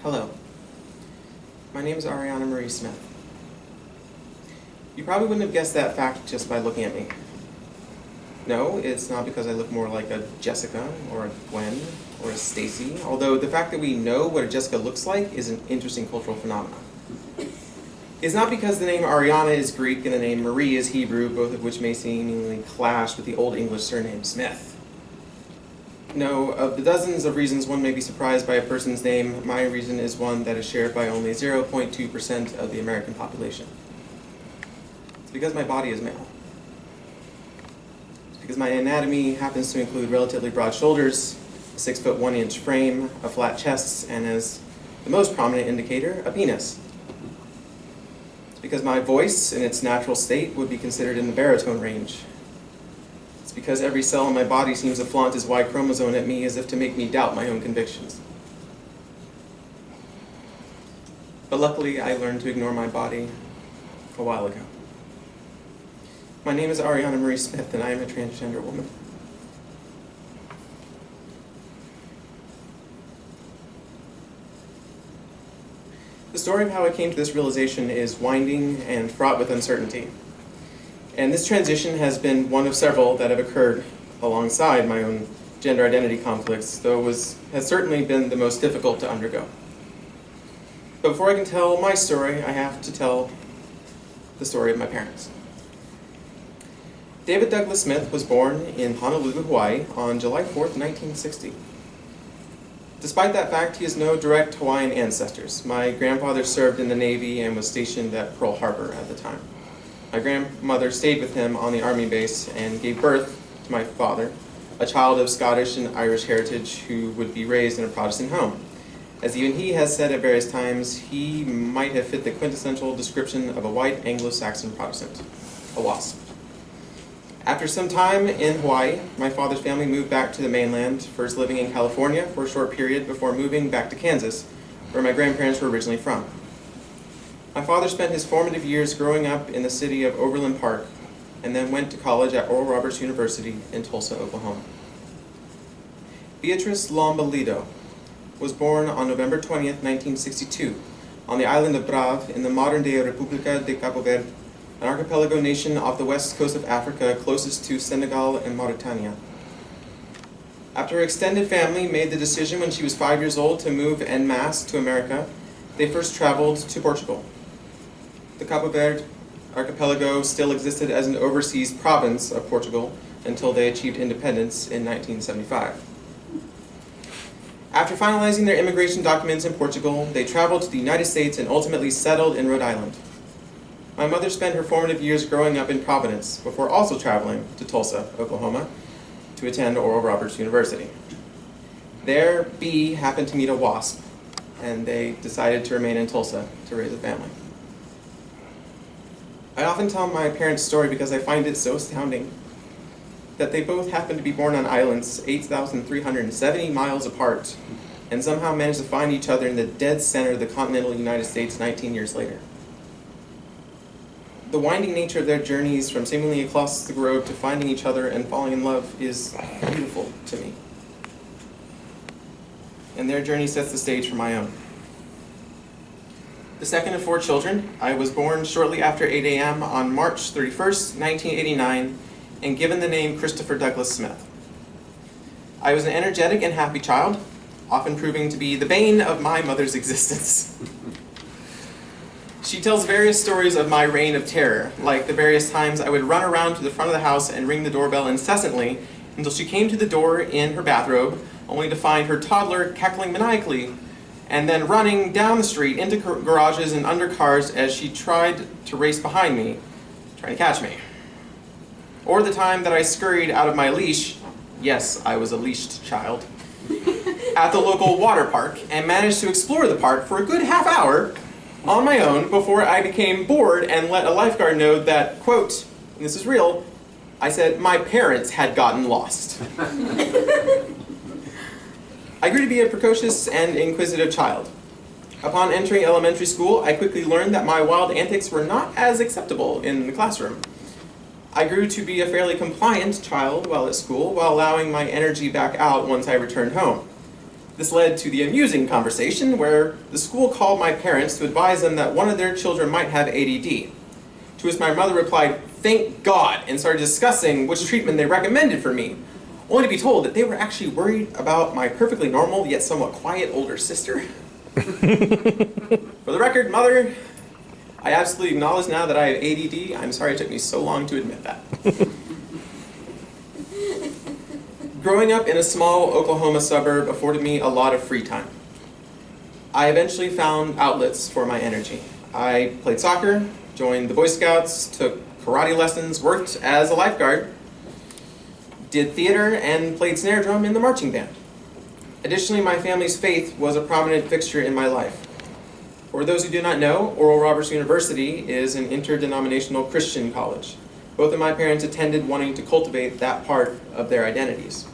Hello, my name is Arianna Smith. You probably wouldn't have guessed that fact just by looking at me. No, it's not because I look more like a Jessica or a Gwen or a Stacy, although the fact that we know what a Jessica looks like is an interesting cultural phenomenon. It's not because the name Arianna is Greek and the name Marie is Hebrew, both of which may seemingly clash with the Old English surname Smith. No, of the dozens of reasons one may be surprised by a person's name, my reason is one that is shared by only 0.2% of the American population. It's because my body is male. It's because my anatomy happens to include relatively broad shoulders, a 6'1" frame, a flat chest, and as the most prominent indicator, a penis. It's because my voice, in its natural state, would be considered in the baritone range. It's because every cell in my body seems to flaunt its Y chromosome at me as if to make me doubt my own convictions. But luckily, I learned to ignore my body a while ago. My name is Arianna Smith, and I am a transgender woman. The story of how I came to this realization is winding and fraught with uncertainty. And this transition has been one of several that have occurred alongside my own gender identity conflicts, though has certainly been the most difficult to undergo. But before I can tell my story, I have to tell the story of my parents. David Douglas Smith was born in Honolulu, Hawaii on July 4th, 1960. Despite that fact, he has no direct Hawaiian ancestors. My grandfather served in the Navy and was stationed at Pearl Harbor at the time. My grandmother stayed with him on the Army base and gave birth to my father, a child of Scottish and Irish heritage who would be raised in a Protestant home. As even he has said at various times, he might have fit the quintessential description of a white Anglo-Saxon Protestant, a WASP. After some time in Hawaii, my father's family moved back to the mainland, first living in California for a short period before moving back to Kansas, where my grandparents were originally from. My father spent his formative years growing up in the city of Overland Park and then went to college at Oral Roberts University in Tulsa, Oklahoma. Beatrice Lombolido was born on November 20th, 1962, on the island of Brave in the modern-day República de Cabo Verde, an archipelago nation off the west coast of Africa closest to Senegal and Mauritania. After her extended family made the decision when she was 5 years old to move en masse to America, they first traveled to Portugal. The Cabo Verde archipelago still existed as an overseas province of Portugal until they achieved independence in 1975. After finalizing their immigration documents in Portugal, they traveled to the United States and ultimately settled in Rhode Island. My mother spent her formative years growing up in Providence before also traveling to Tulsa, Oklahoma, to attend Oral Roberts University. There, B happened to meet a WASP, and they decided to remain in Tulsa to raise a family. I often tell my parents' story because I find it so astounding that they both happened to be born on islands 8,370 miles apart and somehow managed to find each other in the dead center of the continental United States 19 years later. The winding nature of their journeys from seemingly across the globe to finding each other and falling in love is beautiful to me. And their journey sets the stage for my own. The second of 4 children, I was born shortly after 8 a.m. on March 31st, 1989, and given the name Christopher Douglas Smith. I was an energetic and happy child, often proving to be the bane of my mother's existence. She tells various stories of my reign of terror, like the various times I would run around to the front of the house and ring the doorbell incessantly until she came to the door in her bathrobe, only to find her toddler cackling maniacally, and then running down the street into garages and under cars as she tried to race behind me, trying to catch me. Or the time that I scurried out of my leash, yes, I was a leashed child, at the local water park and managed to explore the park for a good half hour on my own before I became bored and let a lifeguard know that, quote, and this is real, I said my parents had gotten lost. I grew to be a precocious and inquisitive child. Upon entering elementary school, I quickly learned that my wild antics were not as acceptable in the classroom. I grew to be a fairly compliant child while at school, while allowing my energy back out once I returned home. This led to the amusing conversation where the school called my parents to advise them that one of their children might have ADD. To which my mother replied, "Thank God," and started discussing which treatment they recommended for me, only to be told that they were actually worried about my perfectly normal yet somewhat quiet older sister. For the record, Mother, I absolutely acknowledge now that I have ADD. I'm sorry it took me so long to admit that. Growing up in a small Oklahoma suburb afforded me a lot of free time. I eventually found outlets for my energy. I played soccer, joined the Boy Scouts, took karate lessons, worked as a lifeguard, did theater, and played snare drum in the marching band. Additionally, my family's faith was a prominent fixture in my life. For those who do not know, Oral Roberts University is an interdenominational Christian college. Both of my parents attended wanting to cultivate that part of their identities.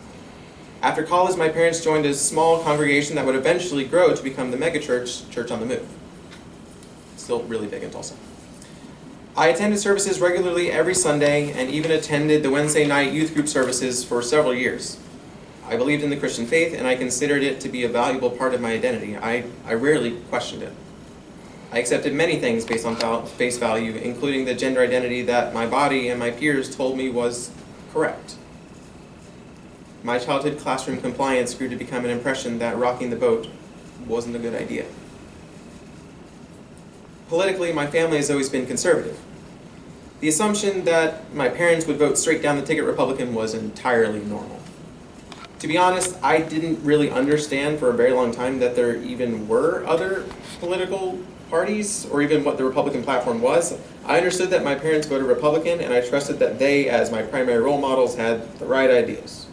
After college, my parents joined a small congregation that would eventually grow to become the megachurch, Church on the Move. Still really big in Tulsa. I attended services regularly every Sunday and even attended the Wednesday night youth group services for several years. I believed in the Christian faith and I considered it to be a valuable part of my identity. I rarely questioned it. I accepted many things based on face value, including the gender identity that my body and my peers told me was correct. My childhood classroom compliance grew to become an impression that rocking the boat wasn't a good idea. Politically, my family has always been conservative. The assumption that my parents would vote straight down the ticket Republican was entirely normal. To be honest, I didn't really understand for a very long time that there even were other political parties, or even what the Republican platform was. I understood that my parents voted Republican, and I trusted that they, as my primary role models, had the right ideas.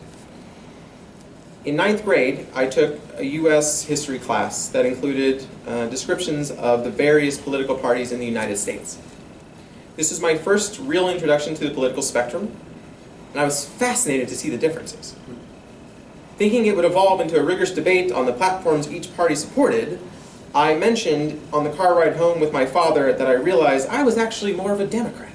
In 9th grade, I took a U.S. history class that included descriptions of the various political parties in the United States. This was my first real introduction to the political spectrum, and I was fascinated to see the differences. Thinking it would evolve into a rigorous debate on the platforms each party supported, I mentioned on the car ride home with my father that I realized I was actually more of a Democrat.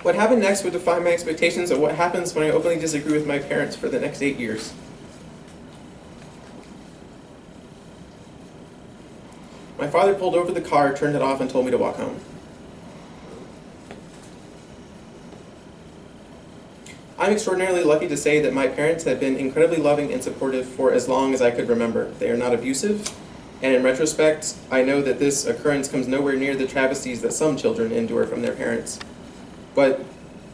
What happened next would define my expectations of what happens when I openly disagree with my parents for the next 8 years. My father pulled over the car, turned it off, and told me to walk home. I'm extraordinarily lucky to say that my parents have been incredibly loving and supportive for as long as I could remember. They are not abusive, and in retrospect, I know that this occurrence comes nowhere near the travesties that some children endure from their parents. But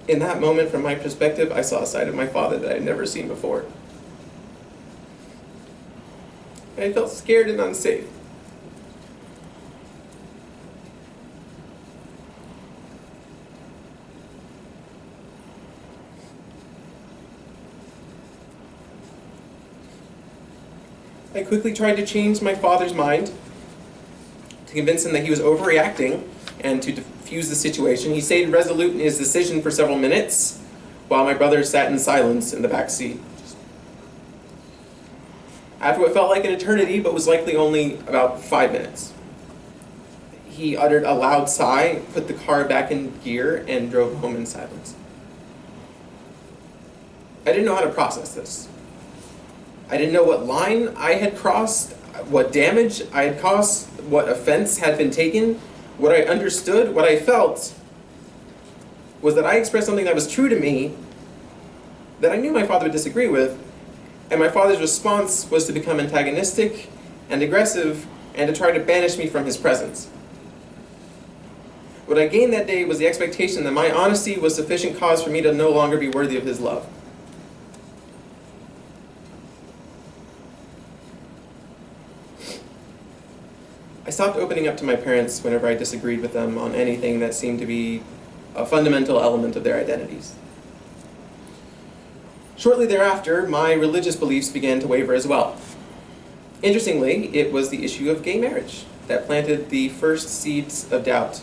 in that moment, from my perspective, I saw a side of my father that I had never seen before. And I felt scared and unsafe. I quickly tried to change my father's mind, to convince him that he was overreacting, and to diffuse the situation. He stayed resolute in his decision for several minutes, while my brother sat in silence in the back seat. After what felt like an eternity, but was likely only about 5 minutes, he uttered a loud sigh, put the car back in gear, and drove home in silence. I didn't know how to process this. I didn't know what line I had crossed, what damage I had caused, what offense had been taken. What I understood, what I felt, was that I expressed something that was true to me that I knew my father would disagree with, and my father's response was to become antagonistic and aggressive and to try to banish me from his presence. What I gained that day was the expectation that my honesty was sufficient cause for me to no longer be worthy of his love. I stopped opening up to my parents whenever I disagreed with them on anything that seemed to be a fundamental element of their identities. Shortly thereafter, my religious beliefs began to waver as well. Interestingly, it was the issue of gay marriage that planted the first seeds of doubt.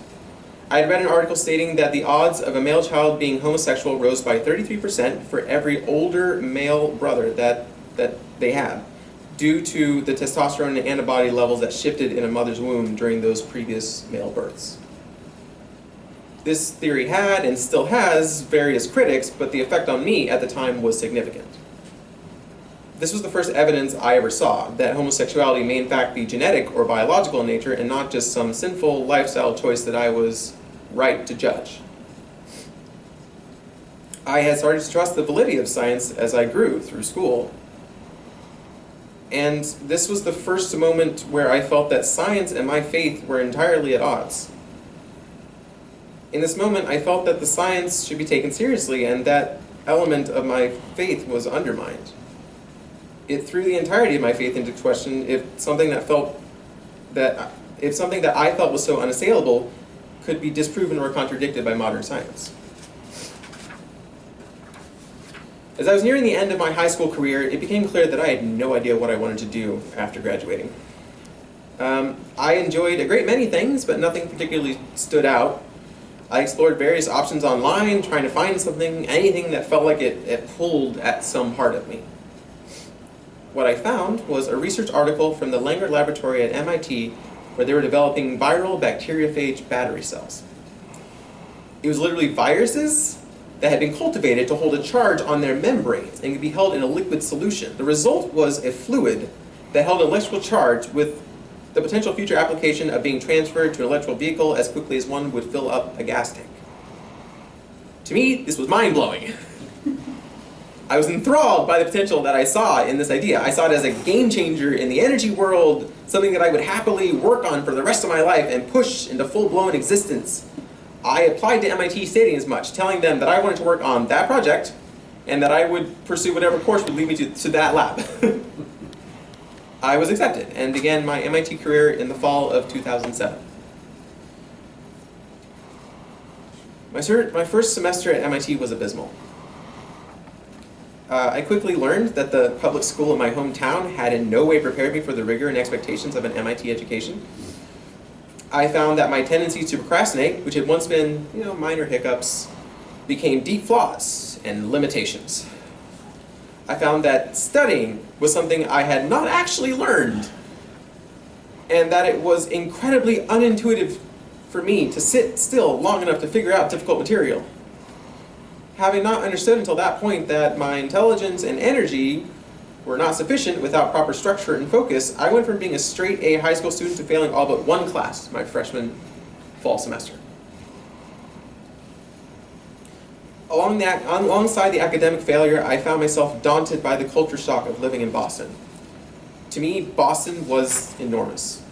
I had read an article stating that the odds of a male child being homosexual rose by 33% for every older male brother that they had, due to the testosterone and antibody levels that shifted in a mother's womb during those previous male births. This theory had, and still has, various critics, but the effect on me at the time was significant. This was the first evidence I ever saw that homosexuality may in fact be genetic or biological in nature and not just some sinful lifestyle choice that I was right to judge. I had started to trust the validity of science as I grew through school. And this was the first moment where I felt that science and my faith were entirely at odds. In this moment, I felt that the science should be taken seriously and that element of my faith was undermined. It threw the entirety of my faith into question if something that I felt was so unassailable could be disproven or contradicted by modern science. As I was nearing the end of my high school career, it became clear that I had no idea what I wanted to do after graduating. I enjoyed a great many things, but nothing particularly stood out. I explored various options online, trying to find something, anything that felt like it pulled at some part of me. What I found was a research article from the Langer Laboratory at MIT where they were developing viral bacteriophage battery cells. It was literally viruses that had been cultivated to hold a charge on their membranes and could be held in a liquid solution. The result was a fluid that held an electrical charge with the potential future application of being transferred to an electrical vehicle as quickly as one would fill up a gas tank. To me, this was mind-blowing. I was enthralled by the potential that I saw in this idea. I saw it as a game changer in the energy world, something that I would happily work on for the rest of my life and push into full-blown existence. I applied to MIT stating as much, telling them that I wanted to work on that project and that I would pursue whatever course would lead me to that lab. I was accepted and began my MIT career in the fall of 2007. My first semester at MIT was abysmal. I quickly learned that the public school in my hometown had in no way prepared me for the rigor and expectations of an MIT education. I found that my tendencies to procrastinate, which had once been, minor hiccups, became deep flaws and limitations. I found that studying was something I had not actually learned, and that it was incredibly unintuitive for me to sit still long enough to figure out difficult material. Having not understood until that point that my intelligence and energy were not sufficient without proper structure and focus, I went from being a straight A high school student to failing all but one class my freshman fall semester. Alongside the academic failure, I found myself daunted by the culture shock of living in Boston. To me, Boston was enormous.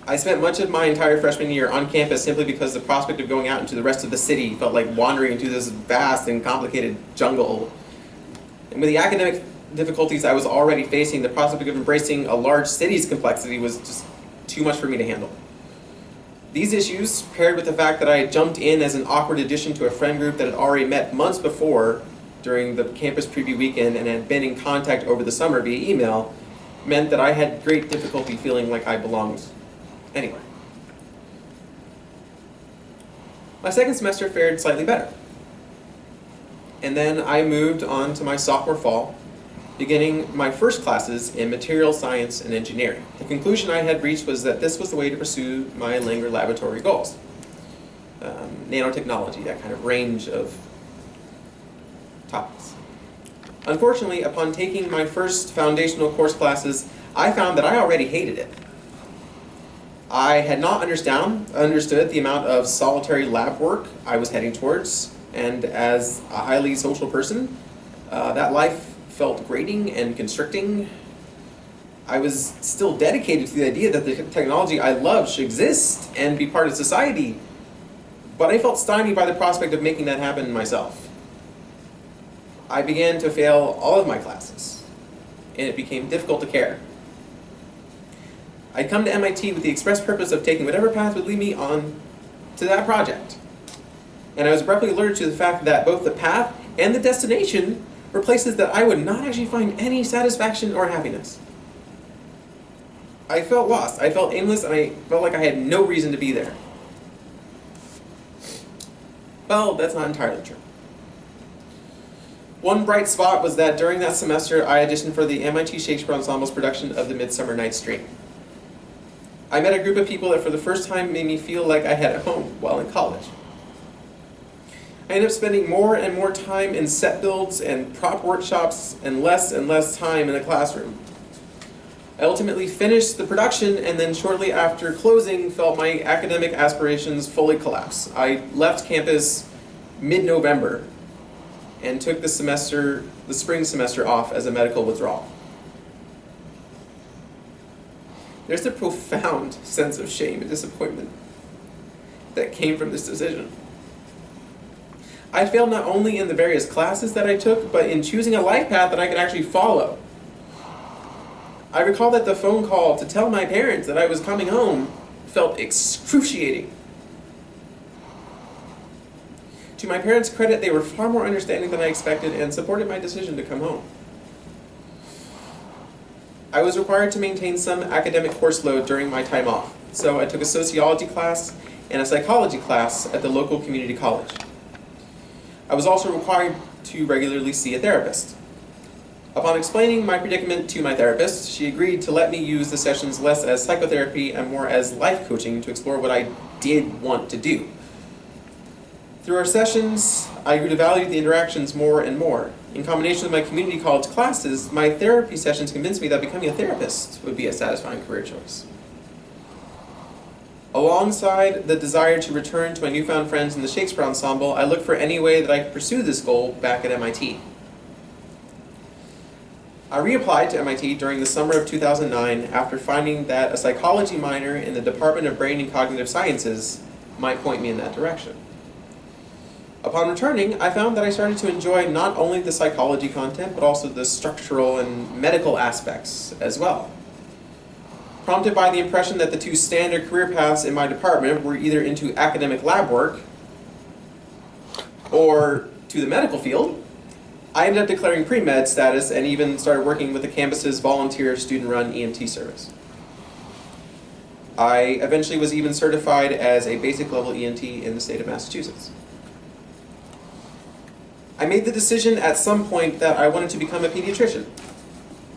I spent much of my entire freshman year on campus simply because the prospect of going out into the rest of the city felt like wandering into this vast and complicated jungle. And with the academic difficulties I was already facing, the prospect of embracing a large city's complexity was just too much for me to handle. These issues, paired with the fact that I had jumped in as an awkward addition to a friend group that had already met months before during the campus preview weekend and had been in contact over the summer via email, meant that I had great difficulty feeling like I belonged anywhere. My second semester fared slightly better. And then I moved on to my sophomore fall, beginning my first classes in material science and engineering. The conclusion I had reached was that this was the way to pursue my Langer laboratory goals. Nanotechnology, that kind of range of topics. Unfortunately, upon taking my first foundational course classes, I found that I already hated it. I had not understood the amount of solitary lab work I was heading towards, and as a highly social person, that life felt grating and constricting. I was still dedicated to the idea that the technology I loved should exist and be part of society, but I felt stymied by the prospect of making that happen myself. I began to fail all of my classes, and it became difficult to care. I'd come to MIT with the express purpose of taking whatever path would lead me on to that project. And I was abruptly alerted to the fact that both the path and the destination were places that I would not actually find any satisfaction or happiness. I felt lost, I felt aimless, and I felt like I had no reason to be there. Well, that's not entirely true. One bright spot was that during that semester I auditioned for the MIT Shakespeare Ensemble's production of The Midsummer Night's Dream. I met a group of people that for the first time made me feel like I had a home while in college. I ended up spending more and more time in set builds and prop workshops and less time in the classroom. I ultimately finished the production and then shortly after closing felt my academic aspirations fully collapse. I left campus mid-November and took the spring semester off as a medical withdrawal. There's a profound sense of shame and disappointment that came from this decision. I failed not only in the various classes that I took, but in choosing a life path that I could actually follow. I recall that the phone call to tell my parents that I was coming home felt excruciating. To my parents' credit, they were far more understanding than I expected and supported my decision to come home. I was required to maintain some academic course load during my time off, so I took a sociology class and a psychology class at the local community college. I was also required to regularly see a therapist. Upon explaining my predicament to my therapist, she agreed to let me use the sessions less as psychotherapy and more as life coaching to explore what I did want to do. Through our sessions, I grew to value the interactions more and more. In combination with my community college classes, my therapy sessions convinced me that becoming a therapist would be a satisfying career choice. Alongside the desire to return to my newfound friends in the Shakespeare Ensemble, I looked for any way that I could pursue this goal back at MIT. I reapplied to MIT during the summer of 2009 after finding that a psychology minor in the Department of Brain and Cognitive Sciences might point me in that direction. Upon returning, I found that I started to enjoy not only the psychology content, but also the structural and medical aspects as well. Prompted by the impression that the two standard career paths in my department were either into academic lab work or to the medical field, I ended up declaring pre-med status and even started working with the campus's volunteer student-run EMT service. I eventually was even certified as a basic level EMT in the state of Massachusetts. I made the decision at some point that I wanted to become a pediatrician.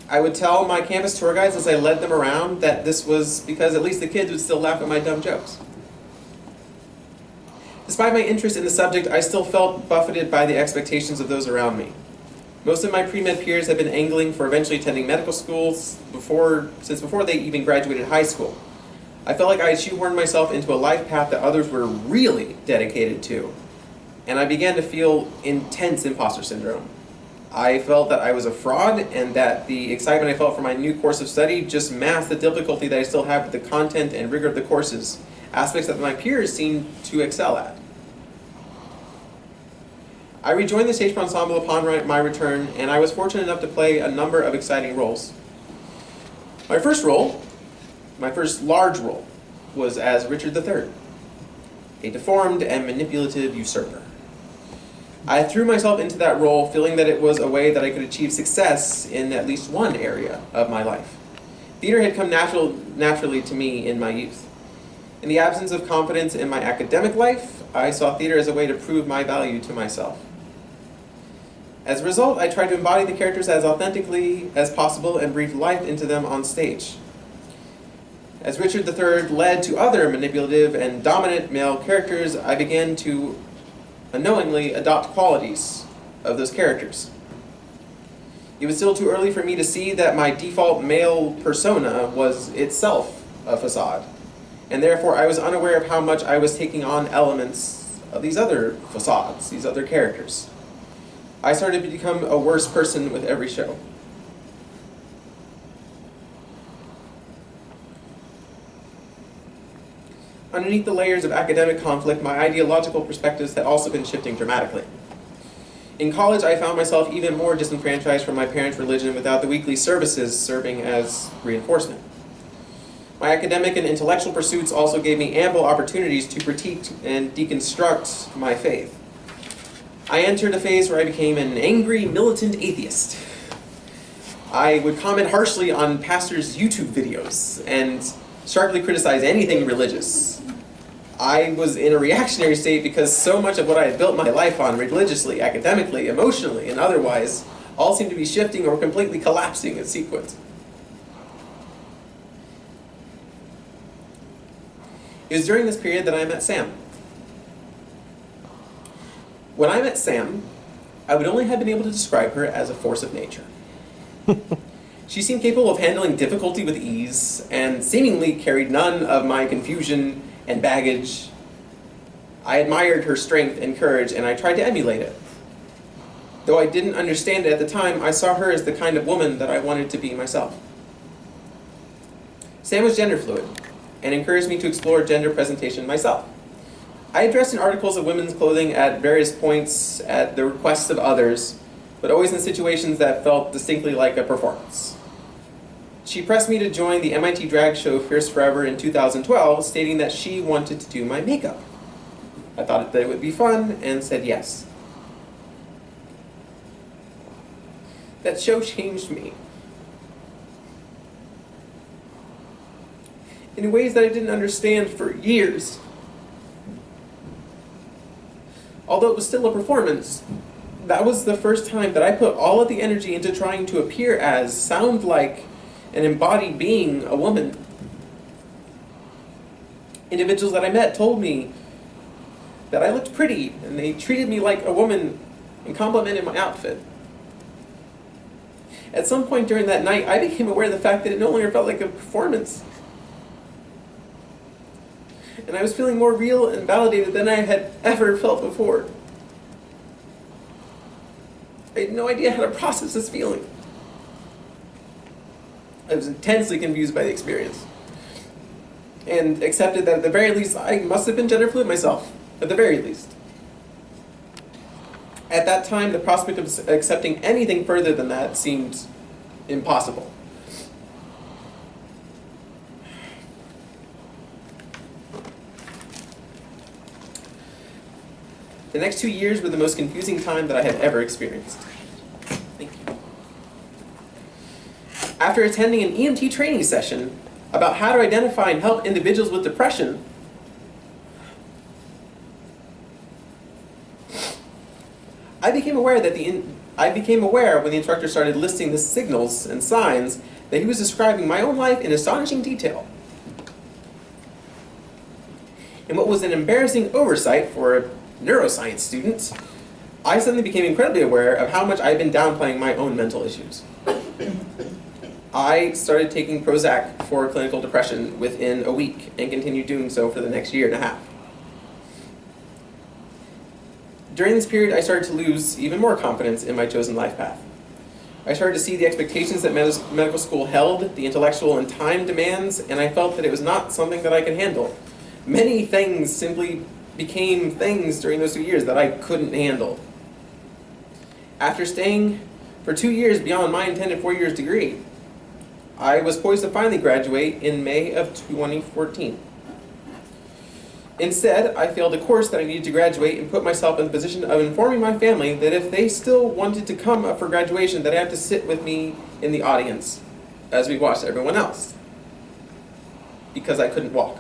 I would tell my campus tour guides as I led them around that this was because at least the kids would still laugh at my dumb jokes. Despite my interest in the subject, I still felt buffeted by the expectations of those around me. Most of my pre-med peers had been angling for eventually attending medical schools since before they even graduated high school. I felt like I had shoehorned myself into a life path that others were really dedicated to, and I began to feel intense imposter syndrome. I felt that I was a fraud and that the excitement I felt for my new course of study just masked the difficulty that I still have with the content and rigor of the courses, aspects that my peers seemed to excel at. I rejoined the Shakespeare Ensemble upon my return, and I was fortunate enough to play a number of exciting roles. My first large role, was as Richard III, a deformed and manipulative usurper. I threw myself into that role feeling that it was a way that I could achieve success in at least one area of my life. Theater had come naturally to me in my youth. In the absence of confidence in my academic life, I saw theater as a way to prove my value to myself. As a result, I tried to embody the characters as authentically as possible and breathe life into them on stage. As Richard III led to other manipulative and dominant male characters, I began to unknowingly adopt qualities of those characters. It was still too early for me to see that my default male persona was itself a facade, and therefore I was unaware of how much I was taking on elements of these other facades, these other characters. I started to become a worse person with every show. Underneath the layers of academic conflict, my ideological perspectives had also been shifting dramatically. In college, I found myself even more disenfranchised from my parents' religion without the weekly services serving as reinforcement. My academic and intellectual pursuits also gave me ample opportunities to critique and deconstruct my faith. I entered a phase where I became an angry, militant atheist. I would comment harshly on pastors' YouTube videos and sharply criticize anything religious. I was in a reactionary state because so much of what I had built my life on religiously, academically, emotionally, and otherwise all seemed to be shifting or completely collapsing in sequence. It was during this period that I met Sam. When I met Sam, I would only have been able to describe her as a force of nature. She seemed capable of handling difficulty with ease, and seemingly carried none of my confusion and baggage. I admired her strength and courage, and I tried to emulate it. Though I didn't understand it at the time, I saw her as the kind of woman that I wanted to be myself. Sam was gender fluid, and encouraged me to explore gender presentation myself. I addressed in articles of women's clothing at various points at the request of others, but always in situations that felt distinctly like a performance. She pressed me to join the MIT drag show Fierce Forever in 2012, stating that she wanted to do my makeup. I thought that it would be fun and said yes. That show changed me in ways that I didn't understand for years. Although it was still a performance, that was the first time that I put all of the energy into trying to appear as, sound like, and embody being a woman. Individuals that I met told me that I looked pretty, and they treated me like a woman and complimented my outfit. At some point during that night, I became aware of the fact that it no longer felt like a performance. And I was feeling more real and validated than I had ever felt before. I had no idea how to process this feeling. I was intensely confused by the experience, and accepted that at the very least I must have been gender fluid myself, at the very least. At that time, the prospect of accepting anything further than that seemed impossible. The next 2 years were the most confusing time that I have ever experienced. Thank you. After attending an EMT training session about how to identify and help individuals with depression, I became aware when the instructor started listing the signals and signs that he was describing my own life in astonishing detail. In what was an embarrassing oversight for a neuroscience student, I suddenly became incredibly aware of how much I had been downplaying my own mental issues. I started taking Prozac for clinical depression within a week and continued doing so for the next year and a half. During this period, I started to lose even more confidence in my chosen life path. I started to see the expectations that medical school held, the intellectual and time demands, and I felt that it was not something that I could handle. Many things simply became things during those 2 years that I couldn't handle. After staying for 2 years beyond my intended 4 years degree, I was poised to finally graduate in May of 2014. Instead, I failed a course that I needed to graduate and put myself in the position of informing my family that if they still wanted to come up for graduation, that I have to sit with me in the audience as we watched everyone else, because I couldn't walk.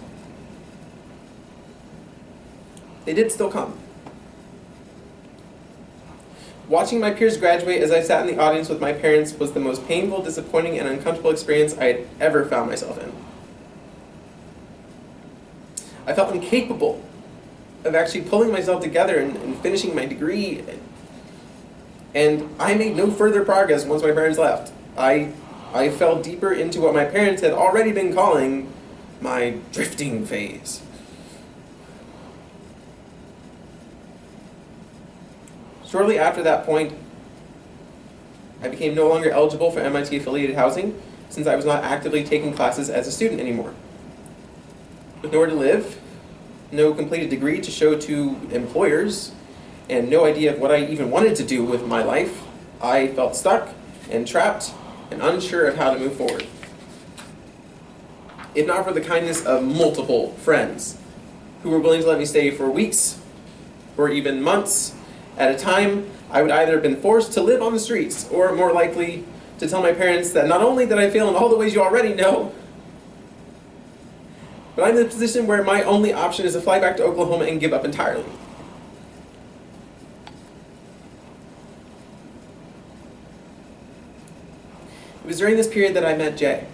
They did still come. Watching my peers graduate as I sat in the audience with my parents was the most painful, disappointing, and uncomfortable experience I had ever found myself in. I felt incapable of actually pulling myself together and finishing my degree, and I made no further progress once my parents left. I fell deeper into what my parents had already been calling my drifting phase. Shortly after that point, I became no longer eligible for MIT-affiliated housing since I was not actively taking classes as a student anymore. With nowhere to live, no completed degree to show to employers, and no idea of what I even wanted to do with my life, I felt stuck and trapped and unsure of how to move forward. If not for the kindness of multiple friends who were willing to let me stay for weeks or even months at a time, I would either have been forced to live on the streets or more likely to tell my parents that not only did I fail in all the ways you already know, but I'm in a position where my only option is to fly back to Oklahoma and give up entirely. It was during this period that I met Jay.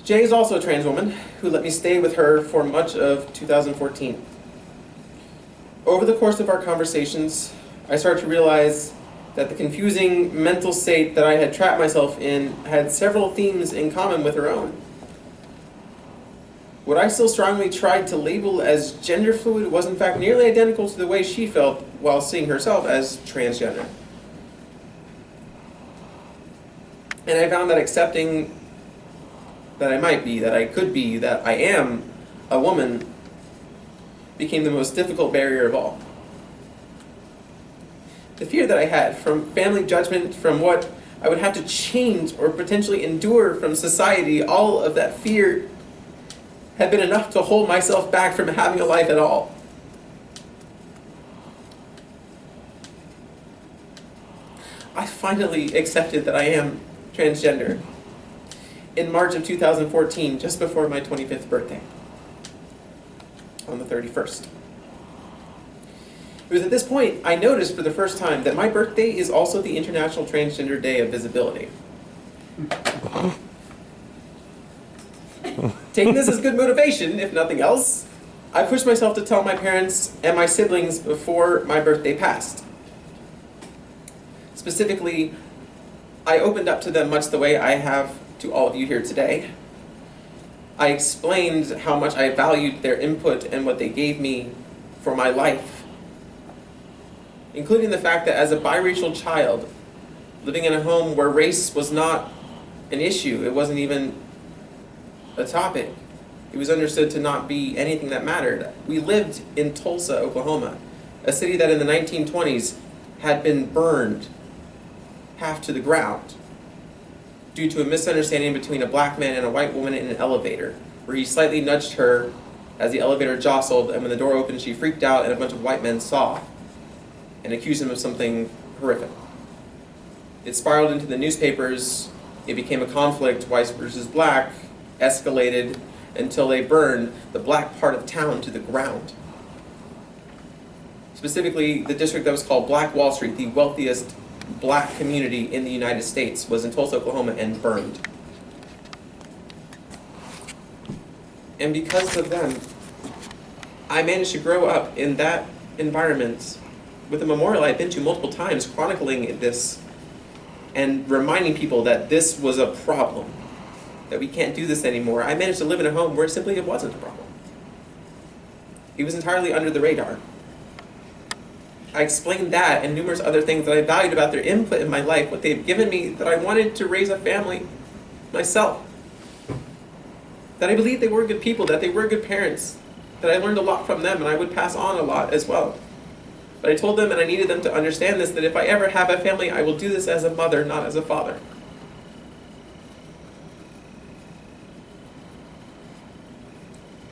Jay is also a trans woman who let me stay with her for much of 2014. Over the course of our conversations, I started to realize that the confusing mental state that I had trapped myself in had several themes in common with her own. What I still strongly tried to label as gender fluid was in fact nearly identical to the way she felt while seeing herself as transgender. And I found that accepting that I might be, that I could be, that I am a woman became the most difficult barrier of all. The fear that I had from family judgment, from what I would have to change or potentially endure from society, all of that fear had been enough to hold myself back from having a life at all. I finally accepted that I am transgender in March of 2014, just before my 25th birthday, on the 31st. It was at this point I noticed for the first time that my birthday is also the International Transgender Day of Visibility. Taking this as good motivation, if nothing else, I pushed myself to tell my parents and my siblings before my birthday passed. Specifically, I opened up to them much the way I have to all of you here today. I explained how much I valued their input and what they gave me for my life, including the fact that as a biracial child, living in a home where race was not an issue, it wasn't even a topic, it was understood to not be anything that mattered. We lived in Tulsa, Oklahoma, a city that in the 1920s had been burned half to the ground due to a misunderstanding between a black man and a white woman in an elevator, where he slightly nudged her as the elevator jostled, and when the door opened, she freaked out and a bunch of white men saw and accused him of something horrific. It spiraled into the newspapers, it became a conflict, white versus black, escalated until they burned the black part of town to the ground. Specifically, the district that was called Black Wall Street, the wealthiest black community in the United States, was in Tulsa, Oklahoma, and burned. And because of them, I managed to grow up in that environment with a memorial I've been to multiple times, chronicling this and reminding people that this was a problem, that we can't do this anymore. I managed to live in a home where simply it wasn't a problem. It was entirely under the radar. I explained that and numerous other things that I valued about their input in my life, what they've given me, that I wanted to raise a family myself, that I believed they were good people, that they were good parents, that I learned a lot from them and I would pass on a lot as well. But I told them, and I needed them to understand this, that if I ever have a family, I will do this as a mother, not as a father.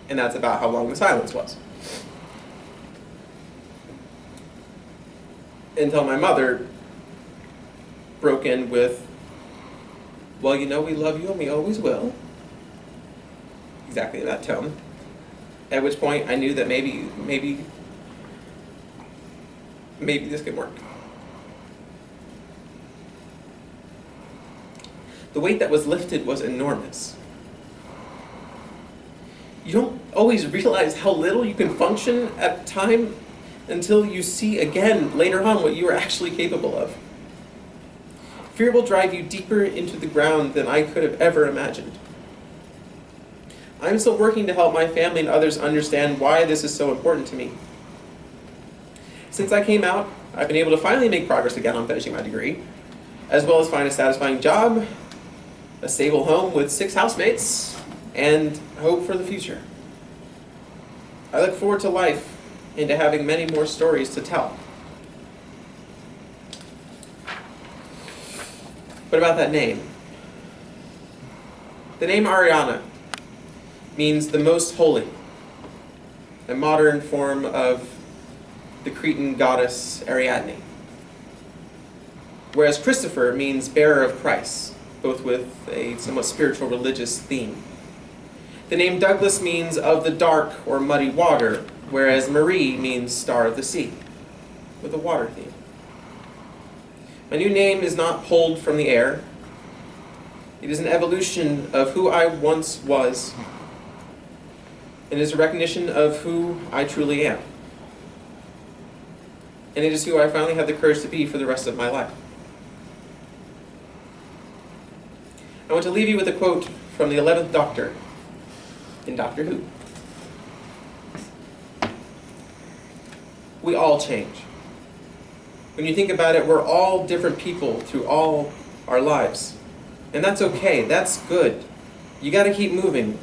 And that's about how long the silence was. Until my mother broke in with, "Well, you know we love you and we always will." Exactly in that tone. At which point I knew that maybe this could work. The weight that was lifted was enormous. You don't always realize how little you can function at a time until you see again later on what you are actually capable of. Fear will drive you deeper into the ground than I could have ever imagined. I'm still working to help my family and others understand why this is so important to me. Since I came out, I've been able to finally make progress again on finishing my degree, as well as find a satisfying job, a stable home with 6 housemates, and hope for the future. I look forward to life and to having many more stories to tell. What about that name? The name Arianna means the most holy, a modern form of the Cretan goddess Ariadne. Whereas Christopher means bearer of Christ, both with a somewhat spiritual religious theme. The name Douglas means of the dark or muddy water, whereas Marie means star of the sea, with a water theme. My new name is not pulled from the air. It is an evolution of who I once was, and is a recognition of who I truly am. and it is who I finally have the courage to be for the rest of my life. I want to leave you with a quote from the 11th Doctor in Doctor Who. We all change. When you think about it, we're all different people through all our lives. And that's okay, that's good. You gotta keep moving,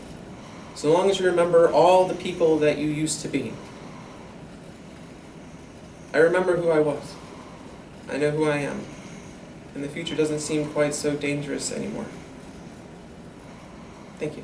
so long as you remember all the people that you used to be. I remember who I was. I know who I am. And the future doesn't seem quite so dangerous anymore. Thank you.